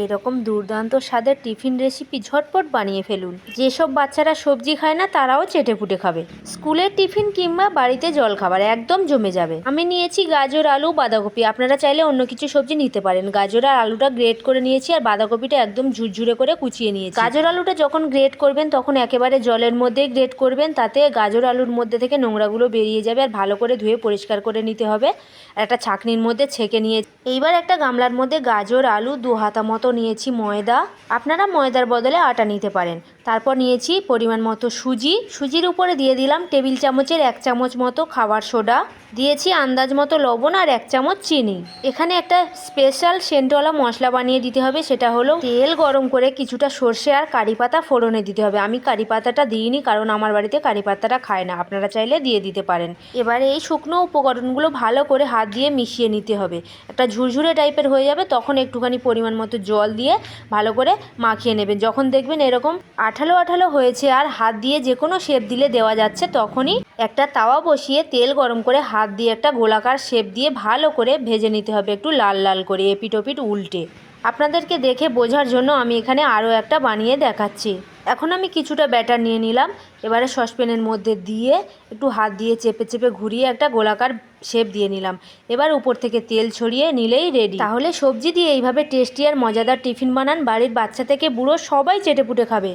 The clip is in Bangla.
এইরকম দুর্দান্ত স্বাদের টিফিন রেসিপি ঝটপট বানিয়ে ফেলুন। যেসব বাচ্চারা সবজি খায় না তারাও চেটেপুটে খাবে। স্কুলের টিফিন কিংবা বাড়িতে জলখাবার একদম জমে যাবে। আমি নিয়েছি গাজর, আলু, বাঁধাকপি। আপনারা চাইলে অন্য কিছু সবজি নিতে পারেন। গাজর আর আলুটা গ্রেট করে নিয়েছি আর বাঁধাকপিটা একদম ঝুরঝুরে করে কুচিয়ে নিয়েছি। গাজর আলুটা যখন গ্রেট করবেন তখন একেবারে জলের মধ্যেই গ্রেট করবেন, তাতে গাজর আলুর মধ্যে থেকে নোংরাগুলো বেরিয়ে যাবে। আর ভালো করে ধুয়ে পরিষ্কার করে নিতে হবে। একটা ছাঁকনির মধ্যে ছেঁকে নিয়ে এইবার একটা গামলার মধ্যে গাজর, আলু, 2 হাতা মতো নিয়েছি ময়দা। আপনারা ময়দার বদলে আটা নিতে পারেন। তারপর নিয়েছি পরিমাণ মতো সুজির উপরে দিয়ে দিলাম টেবিল চামচের 1 চামচ মতো খাবার সোডা, দিয়েছি আন্দাজ মতো লবণ আর 1 চামচ চিনি। এখানে একটা স্পেশাল সেন্টওয়ালা মশলা বানিয়ে দিতে হবে, সেটা হলো তেল গরম করে কিছুটা সর্ষে আর কারি পাতা ফোড়নে দিতে হবে। আমি কারি পাতাটা দিইনি কারণ আমার বাড়িতে কারি পাতাটা খায় না, আপনারা চাইলে দিয়ে দিতে পারেন। এবারে এই শুকনো উপকরণগুলো ভালো করে হাত দিয়ে মিশিয়ে নিতে হবে। একটা ঝুরঝুরে টাইপের হয়ে যাবে তখন একটুখানি পরিমাণ মতো জল দিয়ে ভালো করে মাখিয়ে নেবেন। যখন দেখবেন এরকম আঠালো আঠালো হয়েছে আর হাত দিয়ে যে কোনো শেপ দিলে দেওয়া যাচ্ছে, তখনই একটা তাওয়া বসিয়ে তেল গরম করে হাত দিয়ে একটা গোলাকার শেপ দিয়ে ভালো করে ভেজে নিতে হবে, একটু লাল লাল করে এপিট ওপিট উল্টে। আপনাদেরকে দেখে বোঝার জন্য আমি এখানে আরও একটা বানিয়ে দেখাচ্ছি। এখন আমি কিছুটা ব্যাটার নিয়ে নিলাম। এবারে সসপ্যানের মধ্যে দিয়ে একটু হাত দিয়ে চেপে চেপে ঘুরিয়ে একটা গোলাকার শেপ দিয়ে নিলাম। এবার উপর থেকে তেল ছড়িয়ে নিলেই রেডি। তাহলে সবজি দিয়ে এইভাবে টেস্টি আর মজাদার টিফিন বানান, বাড়ির বাচ্চা থেকে বুড়ো সবাই চেটেপুটে খাবে।